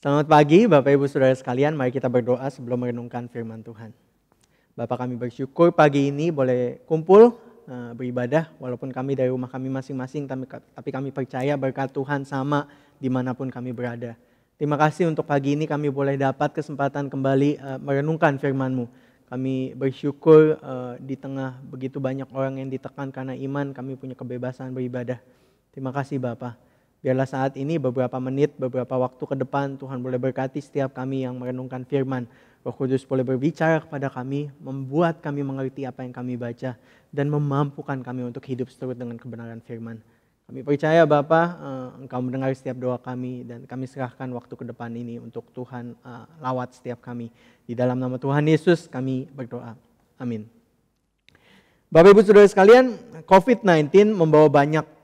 Selamat pagi Bapak Ibu Saudara sekalian, mari kita berdoa sebelum merenungkan firman Tuhan. Bapak, kami bersyukur pagi ini boleh kumpul beribadah walaupun kami dari rumah kami masing-masing, tapi kami percaya berkat Tuhan sama dimanapun kami berada. Terima kasih untuk pagi ini kami boleh dapat kesempatan kembali merenungkan firman-Mu. Kami bersyukur di tengah begitu banyak orang yang ditekan karena iman, kami punya kebebasan beribadah. Terima kasih Bapak. Biarlah saat ini beberapa menit, beberapa waktu ke depan Tuhan boleh berkati setiap kami yang merenungkan firman. Roh Kudus boleh berbicara kepada kami, membuat kami mengerti apa yang kami baca, dan memampukan kami untuk hidup seturut dengan kebenaran firman. Kami percaya Bapa, Engkau mendengar setiap doa kami, dan kami serahkan waktu ke depan ini untuk Tuhan lawat setiap kami. Di dalam nama Tuhan Yesus kami berdoa. Amin. Bapak Ibu Saudara sekalian, COVID-19 membawa banyak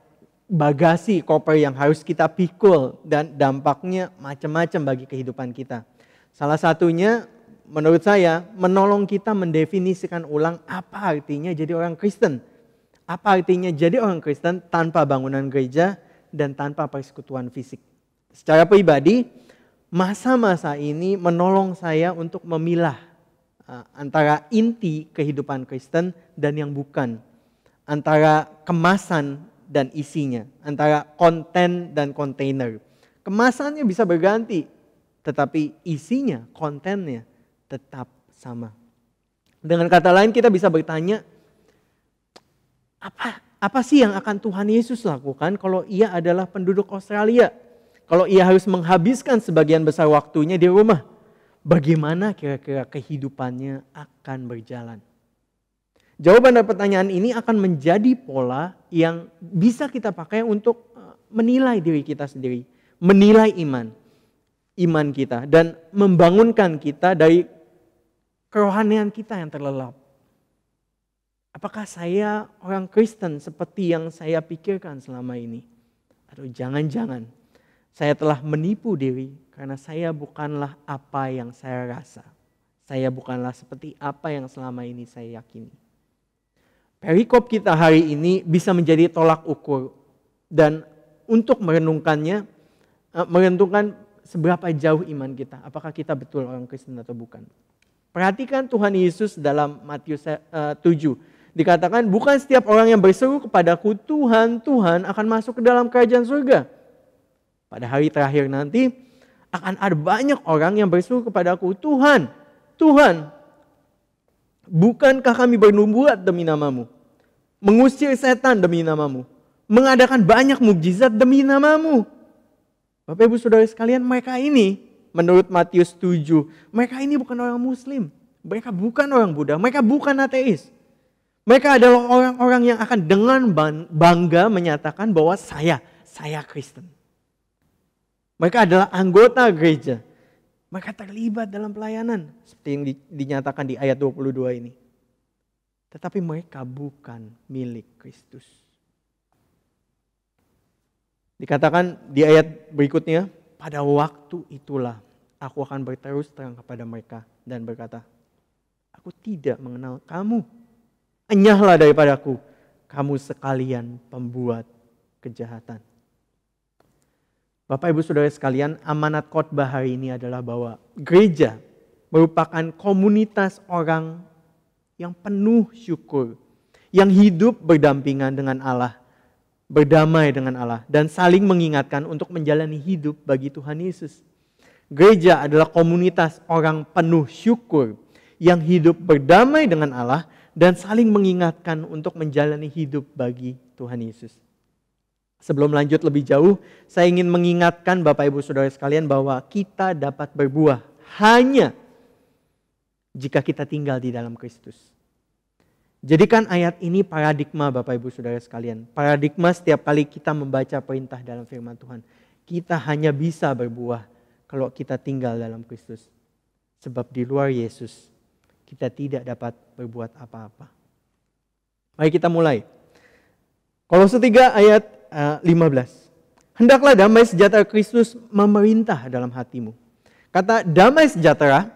bagasi koper yang harus kita pikul dan dampaknya macam-macam bagi kehidupan kita. Salah satunya menurut saya menolong kita mendefinisikan ulang apa artinya jadi orang Kristen. Apa artinya jadi orang Kristen tanpa bangunan gereja dan tanpa persekutuan fisik. Secara pribadi, masa-masa ini menolong saya untuk memilah antara inti kehidupan Kristen dan yang bukan. Antara kemasan dan isinya, antara konten dan kontainer. Kemasannya bisa berganti, tetapi isinya, kontennya tetap sama. Dengan kata lain kita bisa bertanya, apa sih yang akan Tuhan Yesus lakukan kalau ia adalah penduduk Australia? Kalau ia harus menghabiskan sebagian besar waktunya di rumah, bagaimana kira-kira kehidupannya akan berjalan? Jawaban dari pertanyaan ini akan menjadi pola yang bisa kita pakai untuk menilai diri kita sendiri. Menilai iman kita. Dan membangunkan kita dari kerohanian kita yang terlelap. Apakah saya orang Kristen seperti yang saya pikirkan selama ini? Atau jangan-jangan saya telah menipu diri karena saya bukanlah apa yang saya rasa. Saya bukanlah seperti apa yang selama ini saya yakini. Perikop kita hari ini bisa menjadi tolak ukur dan untuk merenungkannya, merenungkan seberapa jauh iman kita. Apakah kita betul orang Kristen atau bukan. Perhatikan Tuhan Yesus dalam Matius 7. Dikatakan bukan setiap orang yang berseru kepadaku Tuhan, Tuhan akan masuk ke dalam kerajaan surga. Pada hari terakhir nanti akan ada banyak orang yang berseru kepadaku Tuhan, Tuhan. Bukankah kami bernubuat demi namamu? Mengusir setan demi namamu? Mengadakan banyak mukjizat demi namamu? Bapak Ibu Saudara sekalian, mereka ini menurut Matius 7, mereka ini bukan orang Muslim. Mereka bukan orang Buddha, mereka bukan ateis. Mereka adalah orang-orang yang akan dengan bangga menyatakan bahwa saya Kristen. Mereka adalah anggota gereja. Mereka terlibat dalam pelayanan seperti yang dinyatakan di ayat 22 ini. Tetapi mereka bukan milik Kristus. Dikatakan di ayat berikutnya, pada waktu itulah aku akan berterus terang kepada mereka dan berkata, aku tidak mengenal kamu. Enyahlah daripadaku, kamu sekalian pembuat kejahatan. Bapak Ibu Saudara sekalian, amanat khotbah hari ini adalah bahwa gereja merupakan komunitas orang yang penuh syukur, yang hidup berdampingan dengan Allah, berdamai dengan Allah, dan saling mengingatkan untuk menjalani hidup bagi Tuhan Yesus. Gereja adalah komunitas orang penuh syukur, yang hidup berdamai dengan Allah, dan saling mengingatkan untuk menjalani hidup bagi Tuhan Yesus. Sebelum lanjut lebih jauh, saya ingin mengingatkan Bapak Ibu Saudara sekalian bahwa kita dapat berbuah hanya jika kita tinggal di dalam Kristus. Jadikan ayat ini paradigma Bapak Ibu Saudara sekalian. Paradigma setiap kali kita membaca perintah dalam firman Tuhan. Kita hanya bisa berbuah kalau kita tinggal dalam Kristus. Sebab di luar Yesus kita tidak dapat berbuat apa-apa. Mari kita mulai. Kolose 3 ayat 15. Hendaklah damai sejahtera Kristus memerintah dalam hatimu. Kata damai sejahtera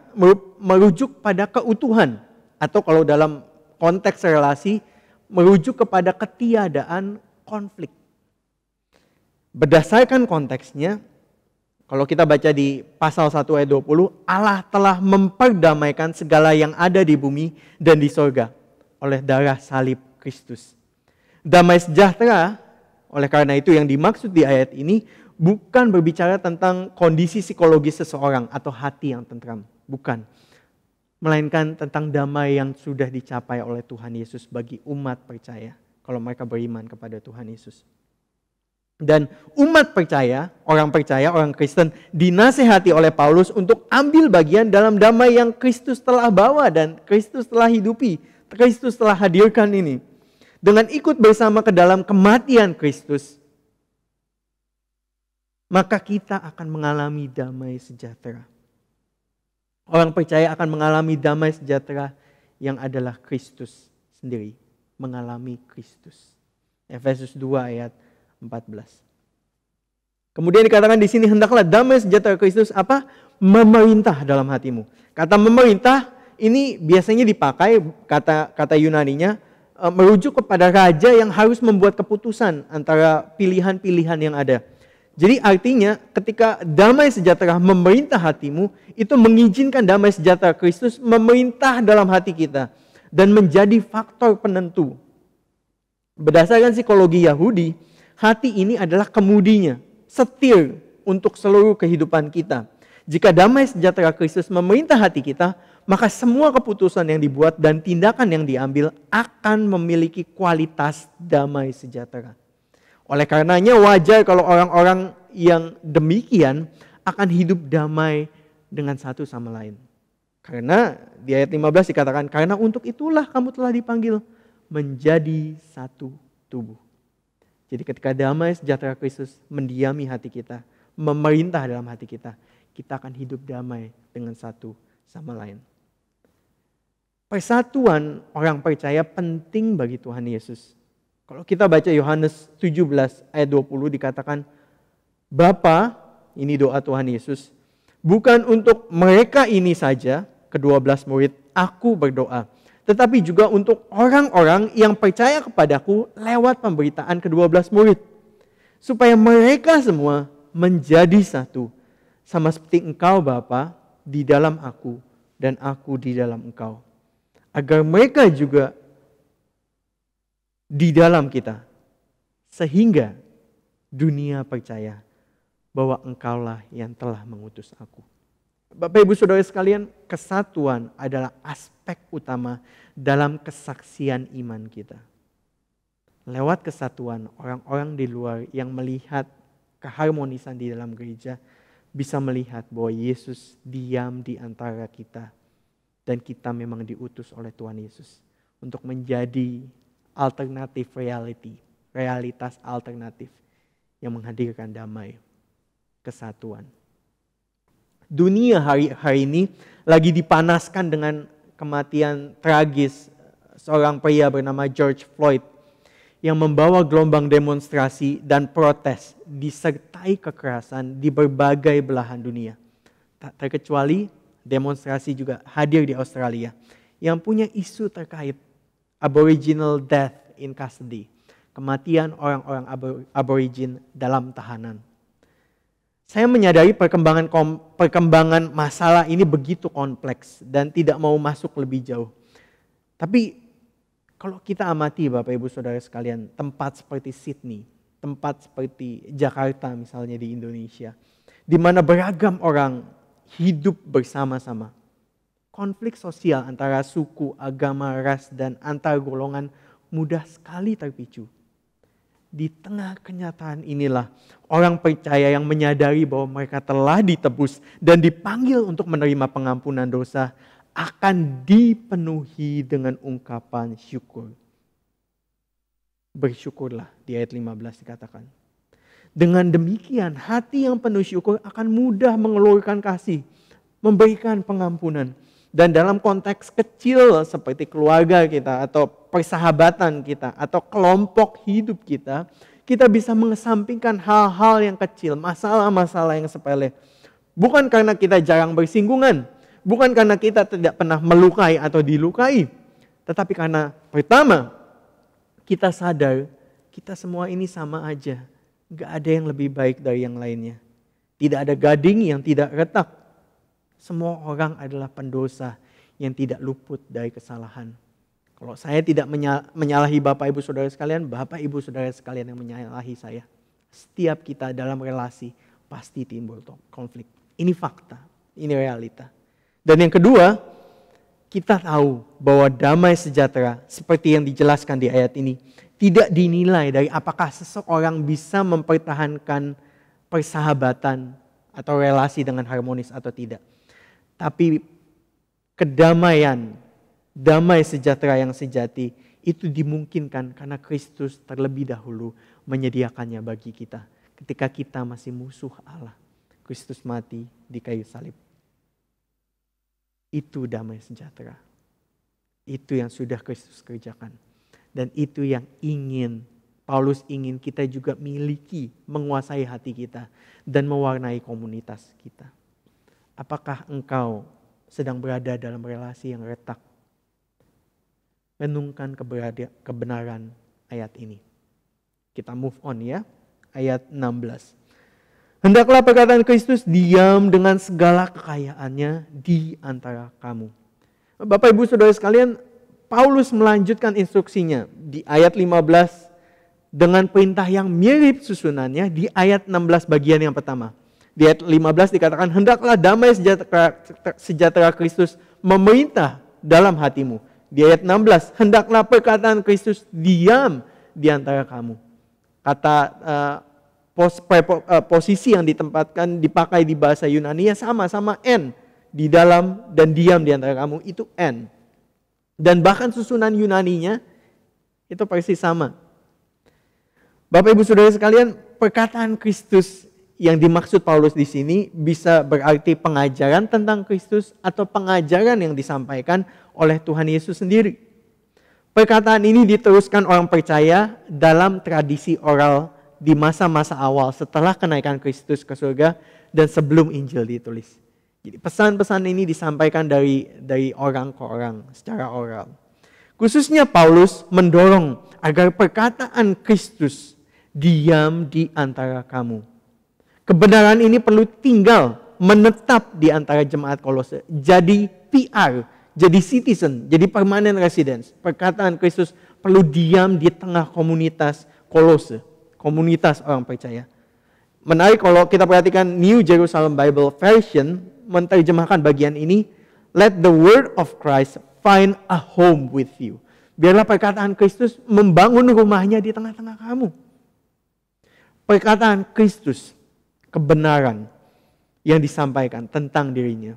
merujuk pada keutuhan. Atau kalau dalam konteks relasi merujuk kepada ketiadaan konflik. Berdasarkan konteksnya, Kalau kita baca di pasal 1 ayat 20, Allah telah memperdamaikan segala yang ada di bumi dan di sorga oleh darah salib Kristus. Damai sejahtera, oleh karena itu yang dimaksud di ayat ini bukan berbicara tentang kondisi psikologis seseorang atau hati yang tentram. Bukan. Melainkan tentang damai yang sudah dicapai oleh Tuhan Yesus bagi umat percaya. Kalau mereka beriman kepada Tuhan Yesus. Dan umat percaya, orang Kristen dinasihati oleh Paulus untuk ambil bagian dalam damai yang Kristus telah bawa dan Kristus telah hidupi, Kristus telah hadirkan ini. Dengan ikut bersama ke dalam kematian Kristus, maka kita akan mengalami damai sejahtera. Orang percaya akan mengalami damai sejahtera yang adalah Kristus sendiri, mengalami Kristus. Efesus 2 ayat 14. Kemudian dikatakan di sini, hendaklah damai sejahtera Kristus apa? Memerintah dalam hatimu. Kata memerintah ini biasanya dipakai kata Yunaninya merujuk kepada raja yang harus membuat keputusan antara pilihan-pilihan yang ada. Jadi artinya ketika damai sejahtera memerintah hatimu, itu mengizinkan damai sejahtera Kristus memerintah dalam hati kita dan menjadi faktor penentu. Berdasarkan psikologi Yahudi, hati ini adalah kemudinya, setir untuk seluruh kehidupan kita. Jika damai sejahtera Kristus memerintah hati kita, maka semua keputusan yang dibuat dan tindakan yang diambil akan memiliki kualitas damai sejahtera. Oleh karenanya wajar kalau orang-orang yang demikian akan hidup damai dengan satu sama lain. Karena di ayat 15 dikatakan, karena untuk itulah kamu telah dipanggil menjadi satu tubuh. Jadi ketika damai sejahtera Kristus mendiami hati kita, memerintah dalam hati kita, kita akan hidup damai dengan satu sama lain. Persatuan orang percaya penting bagi Tuhan Yesus. Kalau kita baca Yohanes 17 ayat 20 dikatakan, Bapa, ini doa Tuhan Yesus, bukan untuk mereka ini saja, ke-12 murid, aku berdoa. Tetapi juga untuk orang-orang yang percaya kepadaku lewat pemberitaan ke-12 murid. Supaya mereka semua menjadi satu. Sama seperti engkau Bapa di dalam aku dan aku di dalam engkau. Agar mereka juga di dalam kita. Sehingga dunia percaya bahwa engkaulah yang telah mengutus aku. Bapak Ibu Saudara sekalian, kesatuan adalah aspek utama dalam kesaksian iman kita. Lewat kesatuan, orang-orang di luar yang melihat keharmonisan di dalam gereja bisa melihat bahwa Yesus diam di antara kita. Dan kita memang diutus oleh Tuhan Yesus untuk menjadi alternatif reality, realitas alternatif yang menghadirkan damai, kesatuan. Dunia hari ini lagi dipanaskan dengan kematian tragis seorang pria bernama George Floyd yang membawa gelombang demonstrasi dan protes disertai kekerasan di berbagai belahan dunia. Tak terkecuali demonstrasi juga hadir di Australia yang punya isu terkait Aboriginal death in custody, kematian orang-orang Aborigin dalam tahanan. Saya menyadari perkembangan masalah ini begitu kompleks dan tidak mau masuk lebih jauh. Tapi kalau kita amati Bapak Ibu Saudara sekalian, tempat seperti Sydney, tempat seperti Jakarta misalnya di Indonesia, di mana beragam orang hidup bersama-sama. Konflik sosial antara suku, agama, ras, dan antar golongan mudah sekali terpicu. Di tengah kenyataan inilah orang percaya yang menyadari bahwa mereka telah ditebus dan dipanggil untuk menerima pengampunan dosa akan dipenuhi dengan ungkapan syukur. Bersyukurlah di ayat 15 dikatakan. Dengan demikian hati yang penuh syukur akan mudah mengeluarkan kasih, memberikan pengampunan. Dan dalam konteks kecil seperti keluarga kita atau persahabatan kita atau kelompok hidup kita, kita bisa mengesampingkan hal-hal yang kecil, masalah-masalah yang sepele. Bukan karena kita jarang bersinggungan, bukan karena kita tidak pernah melukai atau dilukai, tetapi karena pertama, kita sadar kita semua ini sama aja. Gak ada yang lebih baik dari yang lainnya. Tidak ada gading yang tidak retak. Semua orang adalah pendosa yang tidak luput dari kesalahan. Kalau saya tidak menyalahi Bapak Ibu Saudara sekalian, Bapak Ibu Saudara sekalian yang menyalahi saya. Setiap kita dalam relasi pasti timbul konflik. Ini fakta, ini realita. Dan yang kedua, kita tahu bahwa damai sejahtera seperti yang dijelaskan di ayat ini tidak dinilai dari apakah seseorang bisa mempertahankan persahabatan atau relasi dengan harmonis atau tidak. Tapi kedamaian, damai sejahtera yang sejati itu dimungkinkan karena Kristus terlebih dahulu menyediakannya bagi kita. Ketika kita masih musuh Allah, Kristus mati di kayu salib. Itu damai sejahtera. Itu yang sudah Kristus kerjakan. Dan itu yang Paulus ingin kita juga miliki, menguasai hati kita dan mewarnai komunitas kita. Apakah engkau sedang berada dalam relasi yang retak? Renungkan kebenaran ayat ini. Kita move on ya. Ayat 16. Hendaklah perkataan Kristus diam dengan segala kekayaannya di antara kamu. Bapak Ibu Saudara sekalian, Paulus melanjutkan instruksinya di ayat 15 dengan perintah yang mirip susunannya di ayat 16 bagian yang pertama. Di ayat 15 dikatakan, hendaklah damai sejahtera Kristus memerintah dalam hatimu. Di ayat 16, hendaklah perkataan Kristus diam di antara kamu. Kata posisi yang dipakai di bahasa Yunani ya sama-sama N. Di dalam dan diam di antara kamu itu N. Dan bahkan susunan Yunaninya itu persis sama. Bapak Ibu Saudara sekalian, perkataan Kristus yang dimaksud Paulus di sini bisa berarti pengajaran tentang Kristus atau pengajaran yang disampaikan oleh Tuhan Yesus sendiri. Perkataan ini diteruskan orang percaya dalam tradisi oral di masa-masa awal setelah kenaikan Kristus ke surga dan sebelum Injil ditulis. Jadi pesan-pesan ini disampaikan dari orang ke orang secara oral. Khususnya Paulus mendorong agar perkataan Kristus diam di antara kamu. Kebenaran ini perlu tinggal menetap di antara jemaat Kolose. Jadi PR, jadi citizen, jadi permanent residence. Perkataan Kristus perlu diam di tengah komunitas Kolose, komunitas orang percaya. Menarik kalau kita perhatikan New Jerusalem Bible Version menerjemahkan bagian ini, let the word of Christ find a home with you. Biarlah perkataan Kristus membangun rumahnya di tengah-tengah kamu. Perkataan Kristus, kebenaran yang disampaikan tentang dirinya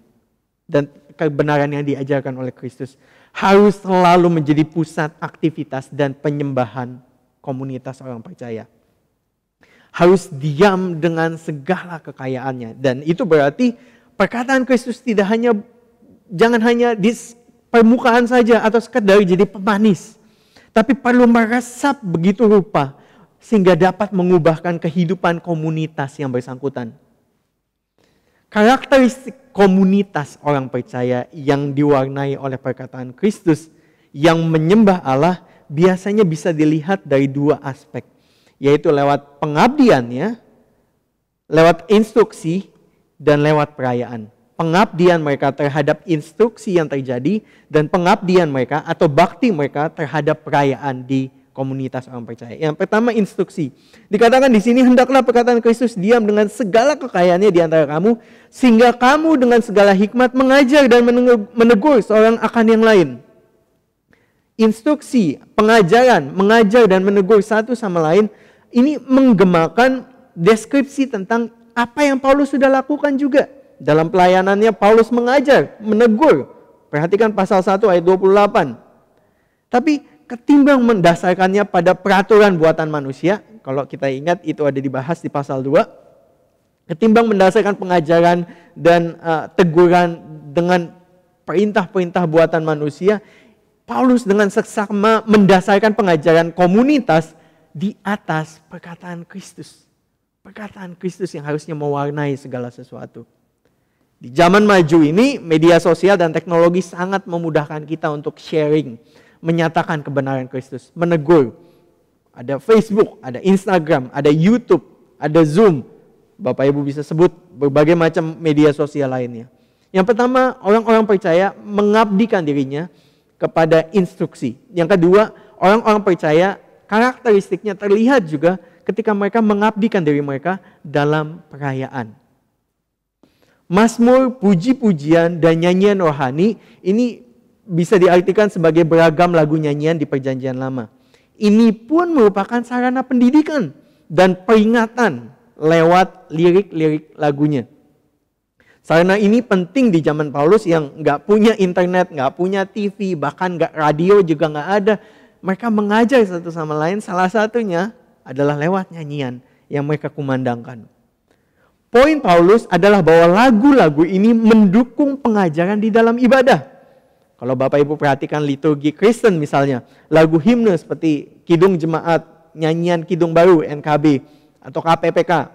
dan kebenaran yang diajarkan oleh Kristus harus selalu menjadi pusat aktivitas dan penyembahan komunitas orang percaya. Harus diam dengan segala kekayaannya. Dan itu berarti perkataan Kristus jangan hanya di permukaan saja atau sekedar jadi pemanis. Tapi perlu meresap begitu rupa sehingga dapat mengubahkan kehidupan komunitas yang bersangkutan. Karakteristik komunitas orang percaya yang diwarnai oleh perkataan Kristus yang menyembah Allah biasanya bisa dilihat dari dua aspek. Yaitu lewat pengabdiannya, lewat instruksi, dan lewat perayaan. Pengabdian mereka terhadap instruksi yang terjadi dan pengabdian mereka atau bakti mereka terhadap perayaan di komunitas orang percaya. Yang pertama instruksi. Dikatakan di sini hendaklah perkataan Kristus diam dengan segala kekayaannya di antara kamu sehingga kamu dengan segala hikmat mengajar dan menegur seorang akan yang lain. Instruksi, pengajaran, mengajar dan menegur satu sama lain ini menggemakan deskripsi tentang apa yang Paulus sudah lakukan juga. Dalam pelayanannya Paulus mengajar, menegur. Perhatikan pasal 1 ayat 28. Tapi ketimbang mendasarkannya pada peraturan buatan manusia, kalau kita ingat itu ada dibahas di pasal 2. Ketimbang mendasarkan pengajaran dan teguran dengan perintah-perintah buatan manusia, Paulus dengan seksama mendasarkan pengajaran komunitas di atas perkataan Kristus. Perkataan Kristus yang harusnya mewarnai segala sesuatu. Di zaman maju ini, media sosial dan teknologi sangat memudahkan kita untuk sharing, menyatakan kebenaran Kristus, menegur. Ada Facebook, ada Instagram, ada YouTube, ada Zoom. Bapak Ibu bisa sebut berbagai macam media sosial lainnya. Yang pertama, orang-orang percaya mengabdikan dirinya kepada instruksi. Yang kedua, orang-orang percaya karakteristiknya terlihat juga ketika mereka mengabdikan diri mereka dalam perayaan. Mazmur, puji-pujian, dan nyanyian rohani ini bisa diartikan sebagai beragam lagu nyanyian di Perjanjian Lama. Ini pun merupakan sarana pendidikan dan peringatan lewat lirik-lirik lagunya. Sarana ini penting di zaman Paulus yang nggak punya internet, nggak punya TV, bahkan nggak radio juga nggak ada. Mereka mengajar satu sama lain, salah satunya adalah lewat nyanyian yang mereka kumandangkan. Poin Paulus adalah bahwa lagu-lagu ini mendukung pengajaran di dalam ibadah. Kalau Bapak Ibu perhatikan liturgi Kristen misalnya, lagu himne seperti Kidung Jemaat, nyanyian Kidung Baru, NKB, atau KPPK.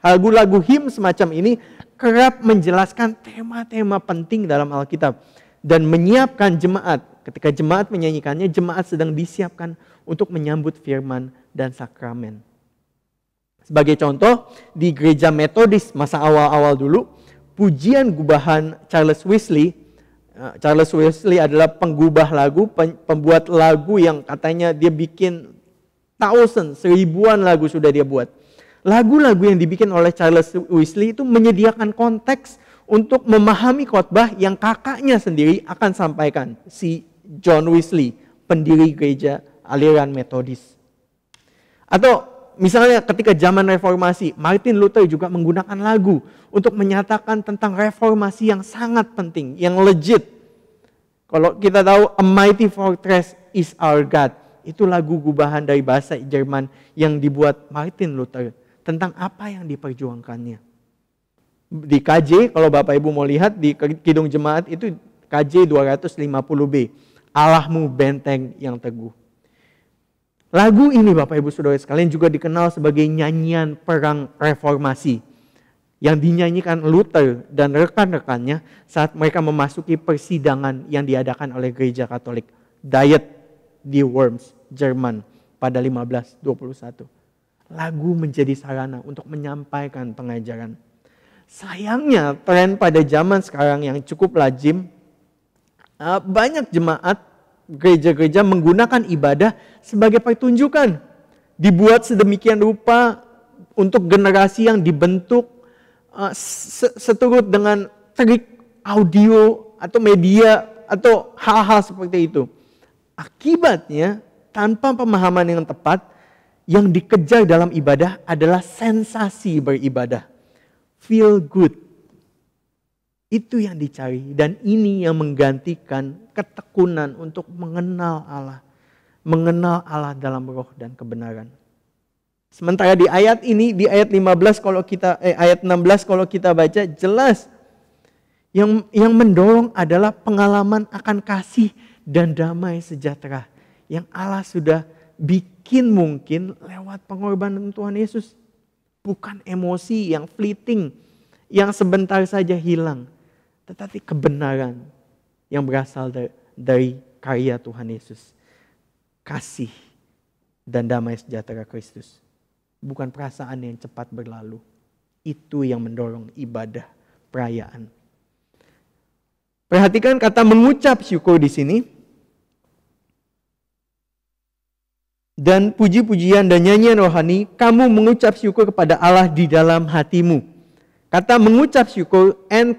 Lagu-lagu him semacam ini kerap menjelaskan tema-tema penting dalam Alkitab dan menyiapkan jemaat. Ketika jemaat menyanyikannya, jemaat sedang disiapkan untuk menyambut firman dan sakramen. Sebagai contoh, di gereja Metodis masa awal-awal dulu, pujian gubahan Charles Wesley adalah penggubah lagu, pembuat lagu yang katanya dia bikin seribuan lagu sudah dia buat. Lagu-lagu yang dibikin oleh Charles Wesley itu menyediakan konteks untuk memahami khotbah yang kakaknya sendiri akan sampaikan, si John Wesley, pendiri gereja aliran Metodis. Atau misalnya ketika zaman reformasi, Martin Luther juga menggunakan lagu untuk menyatakan tentang reformasi yang sangat penting, yang legit. Kalau kita tahu A Mighty Fortress is Our God, itu lagu gubahan dari bahasa Jerman yang dibuat Martin Luther tentang apa yang diperjuangkannya. Di KJ, kalau Bapak Ibu mau lihat di Kidung Jemaat itu KJ 250B, Allahmu benteng yang teguh. Lagu ini Bapak Ibu Saudara sekalian juga dikenal sebagai nyanyian perang reformasi yang dinyanyikan Luther dan rekan-rekannya saat mereka memasuki persidangan yang diadakan oleh gereja Katolik Diet di Worms, Jerman pada 1521. Lagu menjadi sarana untuk menyampaikan pengajaran. Sayangnya tren pada zaman sekarang yang cukup lazim, banyak jemaat gereja-gereja menggunakan ibadah sebagai pertunjukan. Dibuat sedemikian rupa untuk generasi yang dibentuk seturut dengan trik audio atau media atau hal-hal seperti itu. Akibatnya tanpa pemahaman yang tepat, yang dikejar dalam ibadah adalah sensasi beribadah. Feel good. Itu yang dicari dan ini yang menggantikan ketekunan untuk mengenal Allah. Mengenal Allah dalam roh dan kebenaran. Sementara di ayat ini, di ayat 16 kalau kita baca jelas yang mendorong adalah pengalaman akan kasih dan damai sejahtera yang Allah sudah bikin mungkin lewat pengorbanan Tuhan Yesus. Bukan emosi yang fleeting, yang sebentar saja hilang. Tetapi kebenaran yang berasal dari karya Tuhan Yesus. Kasih dan damai sejahtera Kristus. Bukan perasaan yang cepat berlalu. Itu yang mendorong ibadah perayaan. Perhatikan kata mengucap syukur di sini. Dan puji-pujian dan nyanyian rohani, kamu mengucap syukur kepada Allah di dalam hatimu. Kata mengucap syukur and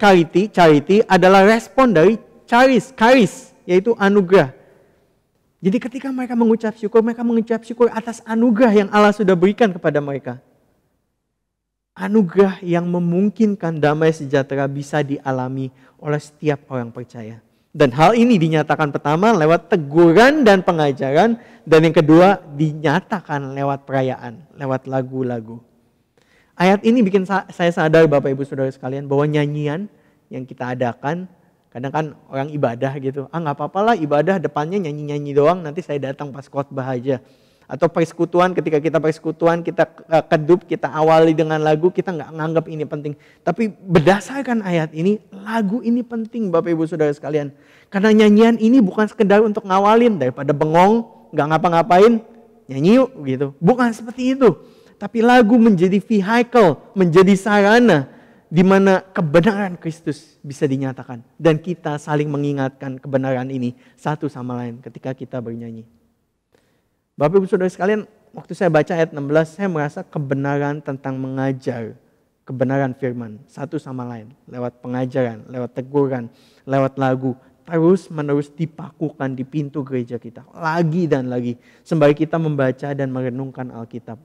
charity adalah respon dari charis, yaitu anugerah. Jadi ketika mereka mengucap syukur atas anugerah yang Allah sudah berikan kepada mereka. Anugerah yang memungkinkan damai sejahtera bisa dialami oleh setiap orang percaya. Dan hal ini dinyatakan pertama lewat teguran dan pengajaran. Dan yang kedua dinyatakan lewat perayaan, lewat lagu-lagu. Ayat ini bikin saya sadar Bapak Ibu Saudara sekalian bahwa nyanyian yang kita adakan, kadang kan orang ibadah gitu. Gak apa-apa lah ibadah depannya nyanyi-nyanyi doang, nanti saya datang pas khotbah aja. Atau persekutuan, ketika kita persekutuan, kita kedup, kita awali dengan lagu, kita gak menganggap ini penting. Tapi berdasarkan ayat ini, lagu ini penting Bapak Ibu Saudara sekalian. Karena nyanyian ini bukan sekedar untuk ngawalin, daripada bengong, gak ngapa-ngapain, nyanyi yuk gitu. Bukan seperti itu. tapi lagu menjadi vehicle, menjadi sarana di mana kebenaran Kristus bisa dinyatakan. Dan kita saling mengingatkan kebenaran ini satu sama lain ketika kita bernyanyi. Bapak Ibu Saudara sekalian, waktu saya baca ayat 16, saya merasa kebenaran tentang mengajar, kebenaran firman satu sama lain. Lewat pengajaran, lewat teguran, lewat lagu. Terus menerus dipakukan di pintu gereja kita. Lagi dan lagi. Sembari kita membaca dan merenungkan Alkitab.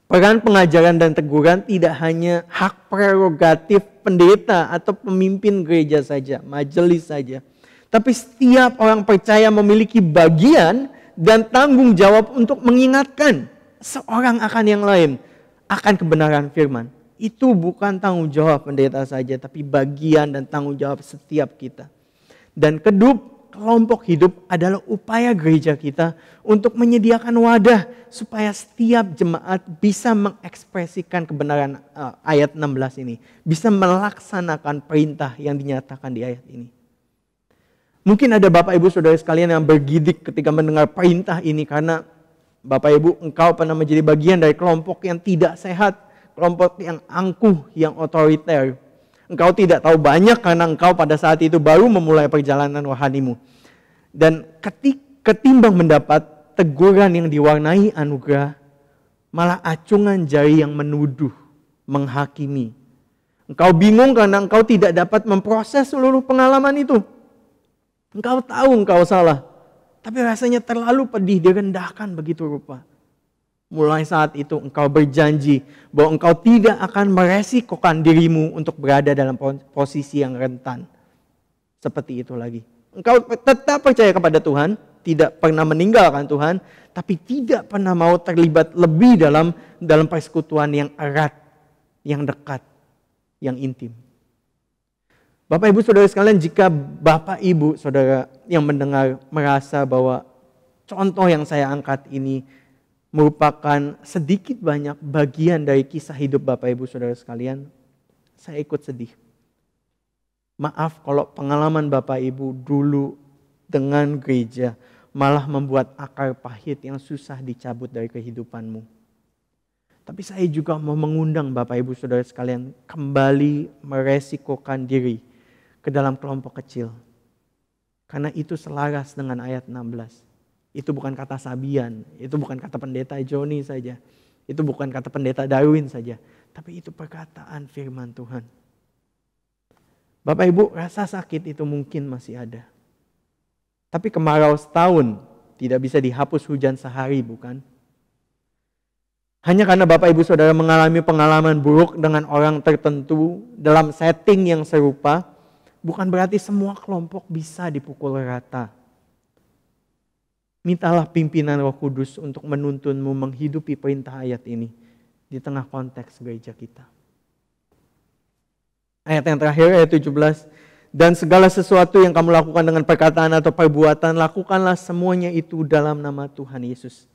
Peran pengajaran dan teguran tidak hanya hak prerogatif pendeta atau pemimpin gereja saja, majelis saja. Tapi setiap orang percaya memiliki bagian dan tanggung jawab untuk mengingatkan seorang akan yang lain akan kebenaran firman. Itu bukan tanggung jawab pendeta saja, tapi bagian dan tanggung jawab setiap kita. Dan kelompok hidup adalah upaya gereja kita untuk menyediakan wadah supaya setiap jemaat bisa mengekspresikan kebenaran ayat 16 ini. Bisa melaksanakan perintah yang dinyatakan di ayat ini. Mungkin ada Bapak Ibu Saudara sekalian yang bergidik ketika mendengar perintah ini karena Bapak Ibu engkau pernah menjadi bagian dari kelompok yang tidak sehat, kelompok yang angkuh, yang otoriter. Engkau tidak tahu banyak karena engkau pada saat itu baru memulai perjalanan rohanimu. Dan ketimbang mendapat teguran yang diwarnai anugerah, malah acungan jari yang menuduh, menghakimi. Engkau bingung karena engkau tidak dapat memproses seluruh pengalaman itu. Engkau tahu engkau salah, tapi rasanya terlalu pedih, direndahkan begitu rupa. Mulai saat itu engkau berjanji bahwa engkau tidak akan meresikokan dirimu untuk berada dalam posisi yang rentan. Seperti itu lagi. Engkau tetap percaya kepada Tuhan, tidak pernah meninggalkan Tuhan, tapi tidak pernah mau terlibat lebih dalam persekutuan yang erat, yang dekat, yang intim. Bapak Ibu Saudara sekalian, jika Bapak Ibu Saudara yang mendengar merasa bahwa contoh yang saya angkat ini merupakan sedikit banyak bagian dari kisah hidup Bapak Ibu Saudara sekalian, saya ikut sedih. Maaf kalau pengalaman Bapak Ibu dulu dengan gereja malah membuat akar pahit yang susah dicabut dari kehidupanmu. Tapi saya juga mau mengundang Bapak Ibu Saudara sekalian kembali meresikokan diri ke dalam kelompok kecil. Karena itu selaras dengan ayat 16. Itu bukan kata Sabian, itu bukan kata pendeta Joni saja. Itu bukan kata pendeta Darwin saja. Tapi itu perkataan firman Tuhan. Bapak Ibu, rasa sakit itu mungkin masih ada. Tapi kemarau setahun tidak bisa dihapus hujan sehari, bukan? Hanya karena Bapak Ibu Saudara mengalami pengalaman buruk dengan orang tertentu dalam setting yang serupa, bukan berarti semua kelompok bisa dipukul rata. Mintalah pimpinan Roh Kudus untuk menuntunmu menghidupi perintah ayat ini di tengah konteks gereja kita. Ayat yang terakhir, ayat 17. Dan segala sesuatu yang kamu lakukan dengan perkataan atau perbuatan, lakukanlah semuanya itu dalam nama Tuhan Yesus.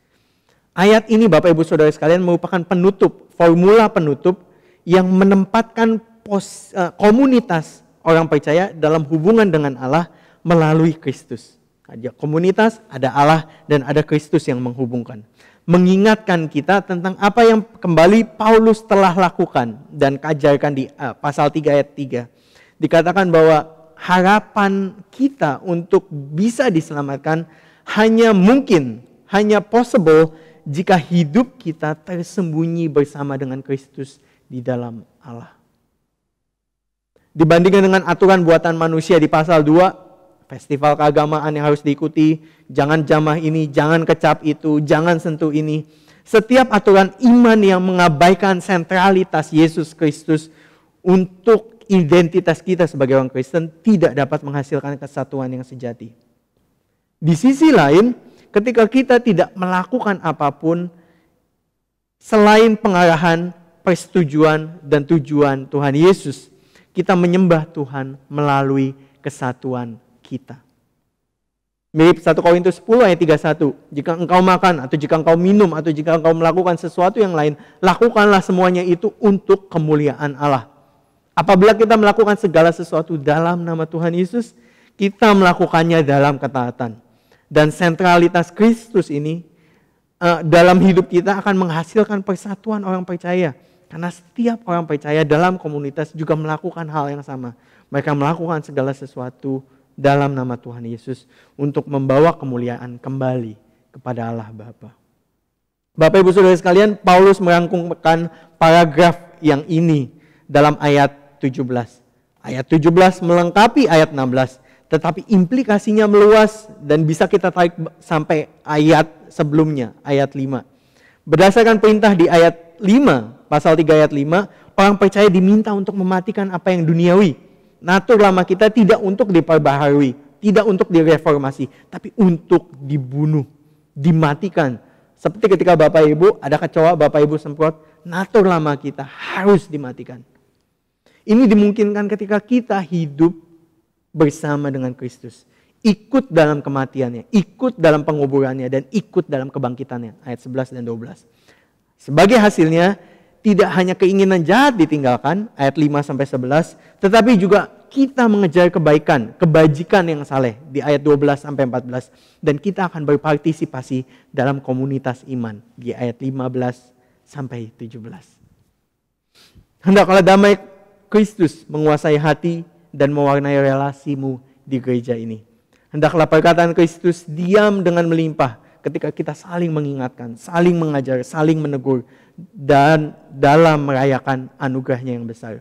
Ayat ini Bapak Ibu Saudara sekalian merupakan penutup, formula penutup yang menempatkan komunitas orang percaya dalam hubungan dengan Allah melalui Kristus. Ada komunitas, ada Allah, dan ada Kristus yang menghubungkan. Mengingatkan kita tentang apa yang kembali Paulus telah lakukan dan ajarkan di pasal 3 ayat 3. Dikatakan bahwa harapan kita untuk bisa diselamatkan hanya mungkin, hanya possible jika hidup kita tersembunyi bersama dengan Kristus di dalam Allah. Dibandingkan dengan aturan buatan manusia di pasal 2, festival keagamaan yang harus diikuti, jangan jamah ini, jangan kecap itu, jangan sentuh ini. Setiap aturan iman yang mengabaikan sentralitas Yesus Kristus untuk identitas kita sebagai orang Kristen tidak dapat menghasilkan kesatuan yang sejati. Di sisi lain, ketika kita tidak melakukan apapun selain pengarahan, persetujuan, dan tujuan Tuhan Yesus, kita menyembah Tuhan melalui kesatuan kita. Mirip 1 Korintus 10 ayat 31. Jika engkau makan atau jika engkau minum atau jika engkau melakukan sesuatu yang lain, lakukanlah semuanya itu untuk kemuliaan Allah. Apabila kita melakukan segala sesuatu dalam nama Tuhan Yesus, kita melakukannya dalam ketaatan. Dan sentralitas Kristus ini dalam hidup kita akan menghasilkan persatuan orang percaya. Karena setiap orang percaya dalam komunitas juga melakukan hal yang sama. Mereka melakukan segala sesuatu dalam nama Tuhan Yesus untuk membawa kemuliaan kembali kepada Allah Bapa. Bapak Ibu Saudara sekalian, Paulus merangkumkan paragraf yang ini dalam ayat 17. Ayat 17 melengkapi ayat 16. Tetapi implikasinya meluas dan bisa kita tarik sampai ayat sebelumnya, ayat 5. Berdasarkan perintah di ayat 5, pasal 3 ayat 5, orang percaya diminta untuk mematikan apa yang duniawi. Natur lama kita tidak untuk diperbaharui, tidak untuk direformasi, tapi untuk dibunuh, dimatikan. Seperti ketika Bapak Ibu ada kecoa, Bapak Ibu semprot, natur lama kita harus dimatikan. Ini dimungkinkan ketika kita hidup bersama dengan Kristus. Ikut dalam kematiannya, ikut dalam penguburannya, dan ikut dalam kebangkitannya. Ayat 11 dan 12. Sebagai hasilnya, tidak hanya keinginan jahat ditinggalkan, ayat 5-11, tetapi juga kita mengejar kebaikan, kebajikan yang saleh, di ayat 12-14. Dan kita akan berpartisipasi dalam komunitas iman, di ayat 15-17. Hendaklah damai Kristus menguasai hati dan mewarnai relasimu di gereja ini. Hendaklah perkataan Kristus diam dengan melimpah ketika kita saling mengingatkan, saling mengajar, saling menegur, dan dalam merayakan anugerahnya yang besar.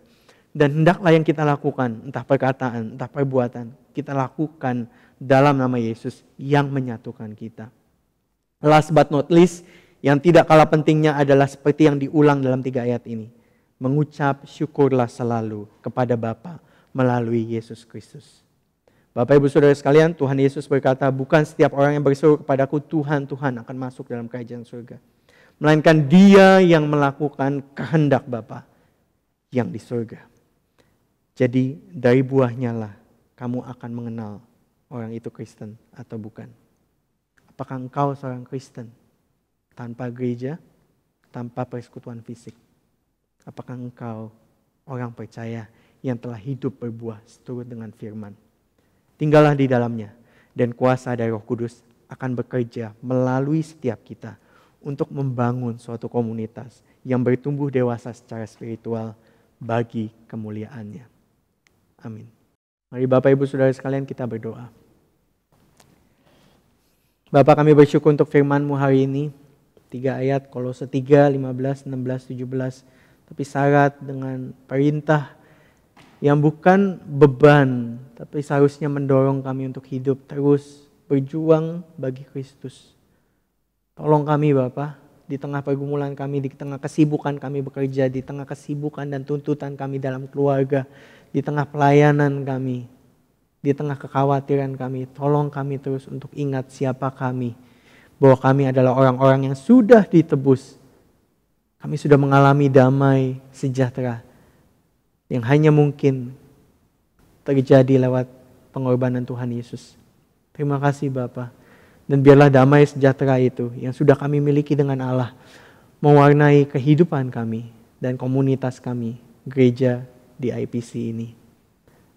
Dan hendaklah yang kita lakukan, entah perkataan, entah perbuatan, kita lakukan dalam nama Yesus yang menyatukan kita. Last but not least, yang tidak kalah pentingnya adalah seperti yang diulang dalam 3 ayat ini. Mengucap syukurlah selalu kepada Bapa melalui Yesus Kristus. Bapak Ibu Saudara sekalian, Tuhan Yesus berkata, bukan setiap orang yang berseru kepadaku Tuhan, Tuhan akan masuk dalam kerajaan surga. Melainkan dia yang melakukan kehendak Bapa yang di surga. Jadi dari buahnya lah kamu akan mengenal orang itu Kristen atau bukan. Apakah engkau seorang Kristen tanpa gereja, tanpa persekutuan fisik? Apakah engkau orang percaya yang telah hidup berbuah seturut dengan firman? Tinggallah di dalamnya dan kuasa dari Roh Kudus akan bekerja melalui setiap kita untuk membangun suatu komunitas yang bertumbuh dewasa secara spiritual bagi kemuliaannya. Amin. Mari Bapak Ibu Saudara sekalian kita berdoa. Bapak, kami bersyukur untuk firman-Mu hari ini. 3 ayat Kolose 3, 15, 16, 17. Tapi syarat dengan perintah yang bukan beban, tapi seharusnya mendorong kami untuk hidup terus berjuang bagi Kristus. Tolong kami Bapa, di tengah pergumulan kami, di tengah kesibukan kami bekerja, di tengah kesibukan dan tuntutan kami dalam keluarga, di tengah pelayanan kami, di tengah kekhawatiran kami, tolong kami terus untuk ingat siapa kami, bahwa kami adalah orang-orang yang sudah ditebus. Kami sudah mengalami damai sejahtera yang hanya mungkin terjadi lewat pengorbanan Tuhan Yesus. Terima kasih Bapa. Dan biarlah damai sejahtera itu yang sudah kami miliki dengan Allah mewarnai kehidupan kami dan komunitas kami, gereja di IPC ini.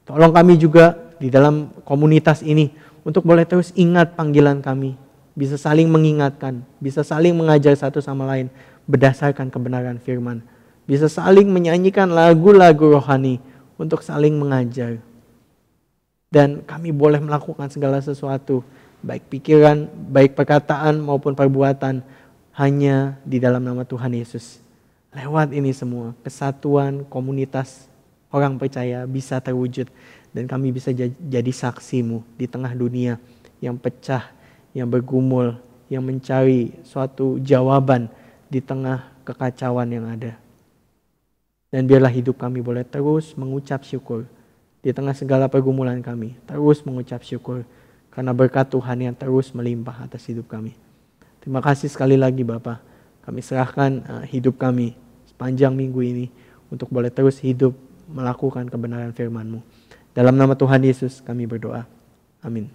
Tolong kami juga di dalam komunitas ini untuk boleh terus ingat panggilan kami. Bisa saling mengingatkan, bisa saling mengajar satu sama lain berdasarkan kebenaran firman. Bisa saling menyanyikan lagu-lagu rohani untuk saling mengajar. Dan kami boleh melakukan segala sesuatu, baik pikiran, baik perkataan maupun perbuatan, hanya di dalam nama Tuhan Yesus. Lewat ini semua, kesatuan komunitas orang percaya bisa terwujud. Dan kami bisa jadi saksi-Mu di tengah dunia yang pecah, yang bergumul, yang mencari suatu jawaban di tengah kekacauan yang ada. Dan biarlah hidup kami boleh terus mengucap syukur di tengah segala pergumulan kami. Terus mengucap syukur karena berkat Tuhan yang terus melimpah atas hidup kami. Terima kasih sekali lagi Bapa. Kami serahkan hidup kami sepanjang minggu ini untuk boleh terus hidup melakukan kebenaran firman-Mu. Dalam nama Tuhan Yesus kami berdoa. Amin.